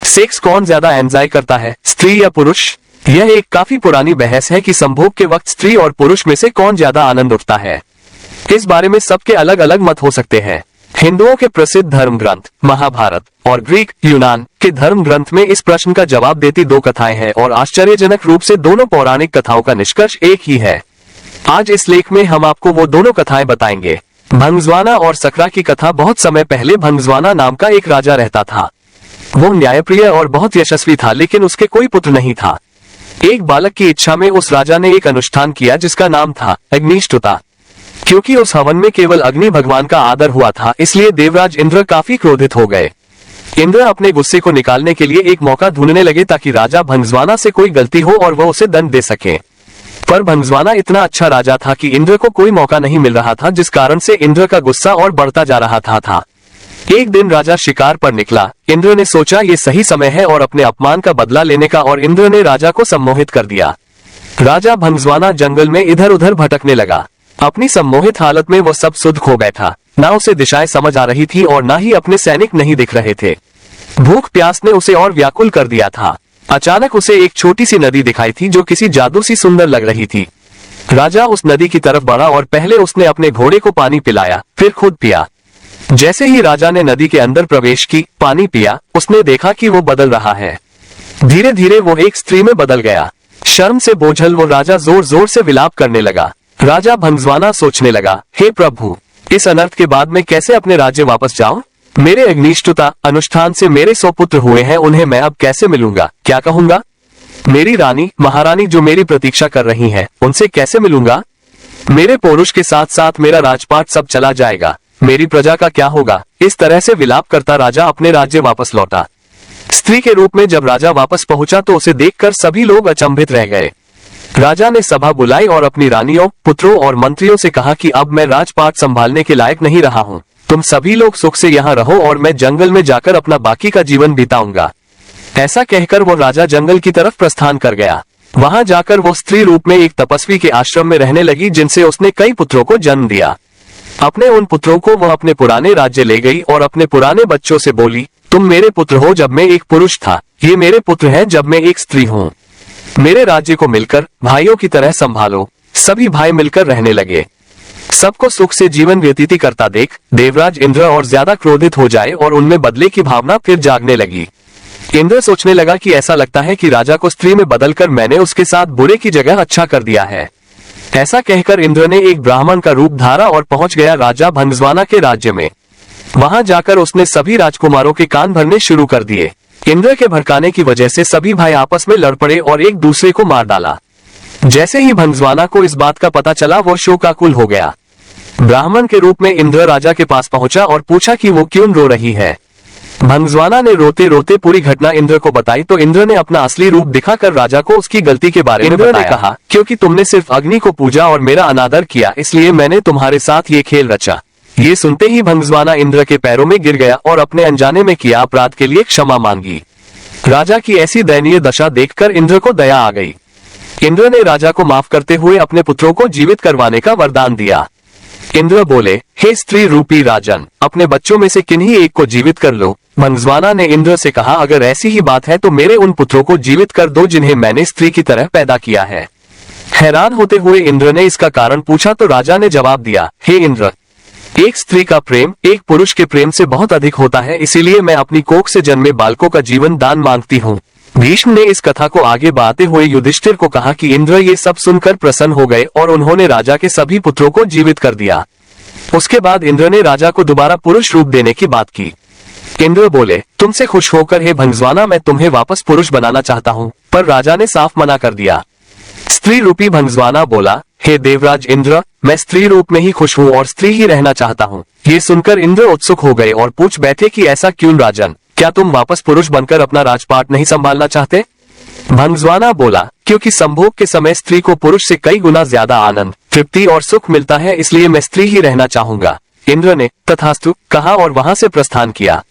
Sex कौन ज्यादा enjoy करता है, स्त्री या पुरुष? यह एक काफी पुरानी बहस है कि संभोग के वक्त स्त्री और पुरुष में से कौन ज्यादा आनंद उठता है। इस बारे में सबके अलग अलग मत हो सकते हैं। हिंदुओं के प्रसिद्ध धर्म ग्रंथ महाभारत और ग्रीक यूनान के धर्म ग्रंथ में इस प्रश्न का जवाब देती दो कथाएं हैं और आश्चर्यजनक रूप से दोनों पौराणिक कथाओं का निष्कर्ष एक ही है। आज इस लेख में हम आपको वो दोनों कथाएं बताएंगे। भंगज्वाना और सकरा की कथा। बहुत समय पहले भंगज्वाना नाम का एक राजा रहता था। वो न्यायप्रिय और बहुत यशस्वी था, लेकिन उसके कोई पुत्र नहीं था। एक बालक की इच्छा में उस राजा ने एक अनुष्ठान किया जिसका नाम था अग्निष्टुता। क्योंकि उस हवन में केवल अग्नि भगवान का आदर हुआ था, इसलिए देवराज इंद्र काफी क्रोधित हो गए। इंद्र अपने गुस्से को निकालने के लिए एक मौका ढूंढने लगे ताकि राजा भंगज्वाना से कोई गलती हो और वह उसे दंड दे सके। पर भंगज्वाना इतना अच्छा राजा था कि इंद्र को कोई मौका नहीं मिल रहा था, जिस कारण से इंद्र का गुस्सा और बढ़ता जा रहा था। एक दिन राजा शिकार पर निकला। इंद्र ने सोचा ये सही समय है और अपने अपमान का बदला लेने का, और इंद्र ने राजा को सम्मोहित कर दिया। राजा भंगज्वाना जंगल में इधर उधर भटकने लगा। अपनी सम्मोहित हालत में वो सब सुध खो गया था। ना उसे दिशाएं समझ आ रही थी और ना ही अपने सैनिक नहीं दिख रहे थे। भूख प्यास ने उसे और व्याकुल कर दिया था। अचानक उसे एक छोटी सी नदी दिखाई थी जो किसी जादू सी सुंदर लग रही थी। राजा उस नदी की तरफ बढ़ा और पहले उसने अपने घोड़े को पानी पिलाया, फिर खुद पिया। जैसे ही राजा ने नदी के अंदर प्रवेश की, पानी पिया, उसने देखा कि वो बदल रहा है। धीरे धीरे वो एक स्त्री में बदल गया। शर्म से बोझल वो राजा जोर जोर से विलाप करने लगा। राजा भंगज्वाना सोचने लगा, हे प्रभु, इस अनर्थ के बाद मैं कैसे अपने राज्य वापस जाऊं? मेरे अग्निष्टुता अनुष्ठान से मेरे 100 पुत्र हुए हैं, उन्हें मैं अब कैसे मिलूंगा? क्या कहूंगा? मेरी रानी महारानी जो मेरी प्रतीक्षा कर रही हैं, उनसे कैसे मिलूंगा? मेरे पौरुष के साथ साथ मेरा राजपाट सब चला जाएगा। मेरी प्रजा का क्या होगा? इस तरह से विलाप करता राजा अपने राज्य वापस लौटा। स्त्री के रूप में जब राजा वापस पहुंचा तो उसे देखकर सभी लोग अचंभित रह गए। राजा ने सभा बुलाई और अपनी रानियों, पुत्रों और मंत्रियों से कहा कि अब मैं राजपाट संभालने के लायक नहीं रहा हूँ। तुम सभी लोग सुख से यहाँ रहो और मैं जंगल में जाकर अपना बाकी का जीवन बिताऊंगा। ऐसा कहकर वो राजा जंगल की तरफ प्रस्थान कर गया। वहां जाकर वो स्त्री रूप में एक तपस्वी के आश्रम में रहने लगी, जिनसे उसने कई पुत्रों को जन्म दिया। अपने उन पुत्रों को वह अपने पुराने राज्य ले गई और अपने पुराने बच्चों से बोली, तुम मेरे पुत्र हो जब मैं एक पुरुष था, ये मेरे पुत्र हैं जब मैं एक स्त्री हूँ। मेरे राज्य को मिलकर भाइयों की तरह संभालो। सभी भाई मिलकर रहने लगे। सबको सुख से जीवन व्यतीत करता देख देवराज इंद्र और ज्यादा क्रोधित हो जाए और उनमें बदले की भावना फिर जागने लगी। इंद्र सोचने लगा कि ऐसा लगता है कि राजा को स्त्री में बदलकर मैंने उसके साथ बुरे की जगह अच्छा कर दिया है। ऐसा कहकर इंद्र ने एक ब्राह्मण का रूप धारा और पहुंच गया राजा भंगज्वाना के राज्य में। वहां जाकर उसने सभी राजकुमारों के कान भरने शुरू कर दिए। इंद्र के भड़काने की वजह से सभी भाई आपस में लड़ पड़े और एक दूसरे को मार डाला। जैसे ही भंगज्वाना को इस बात का पता चला, वो शोकाकुल हो गया। ब्राह्मण के रूप में इंद्र राजा के पास पहुंचा और पूछा कि वो क्यों रो रही है। भंगज्वाना ने रोते रोते पूरी घटना इंद्र को बताई तो इंद्र ने अपना असली रूप दिखाकर राजा को उसकी गलती के बारे में बताया। इंद्र ने कहा, क्योंकि तुमने सिर्फ अग्नि को पूजा और मेरा अनादर किया, इसलिए मैंने तुम्हारे साथ ये खेल रचा। ये सुनते ही भंगज्वाना इंद्र के पैरों में गिर गया और अपने अनजाने में किया अपराध के लिए क्षमा मांगी। राजा की ऐसी दयनीय दशा देखकर इंद्र को दया आ गई। इंद्र ने राजा को माफ करते हुए अपने पुत्रों को जीवित करवाने का वरदान दिया। इंद्र बोले, हे स्त्री रूपी राजन, अपने बच्चों में से किन्हीं एक को जीवित कर लो। भंगज्वाना ने इंद्र से कहा, अगर ऐसी ही बात है तो मेरे उन पुत्रों को जीवित कर दो जिन्हें मैंने स्त्री की तरह पैदा किया है। हैरान होते हुए इंद्र ने इसका कारण पूछा तो राजा ने जवाब दिया, हे इंद्र, एक स्त्री का प्रेम एक पुरुष के प्रेम से बहुत अधिक होता है, इसीलिए मैं अपनी कोख से जन्मे बालकों का जीवन दान मांगती हूँ। भीष्म ने इस कथा को आगे बढ़ाते हुए युधिष्ठिर को कहा कि इंद्र ये सब सुनकर प्रसन्न हो गए और उन्होंने राजा के सभी पुत्रों को जीवित कर दिया। उसके बाद इंद्र ने राजा को दोबारा पुरुष रूप देने की बात की। इंद्र बोले, तुमसे खुश होकर हे भंगज्वाना मैं तुम्हें वापस पुरुष बनाना चाहता हूँ, पर राजा ने साफ मना कर दिया। स्त्री रूपी भंगज्वाना बोला, हे देवराज इंद्र, मैं स्त्री रूप में ही खुश हूँ और स्त्री ही रहना चाहता हूँ। ये सुनकर इंद्र उत्सुक हो गए और पूछ बैठे कि ऐसा क्यों राजन, क्या तुम वापस पुरुष बनकर अपना राजपाट नहीं संभालना चाहते? भंगज्वाना बोला, क्योंकि संभोग के समय स्त्री को पुरुष से कई गुना ज्यादा आनंद, तृप्ति और सुख मिलता है, इसलिए मैं स्त्री ही रहना चाहूंगा। इंद्र ने तथास्तु कहा और वहां से प्रस्थान किया।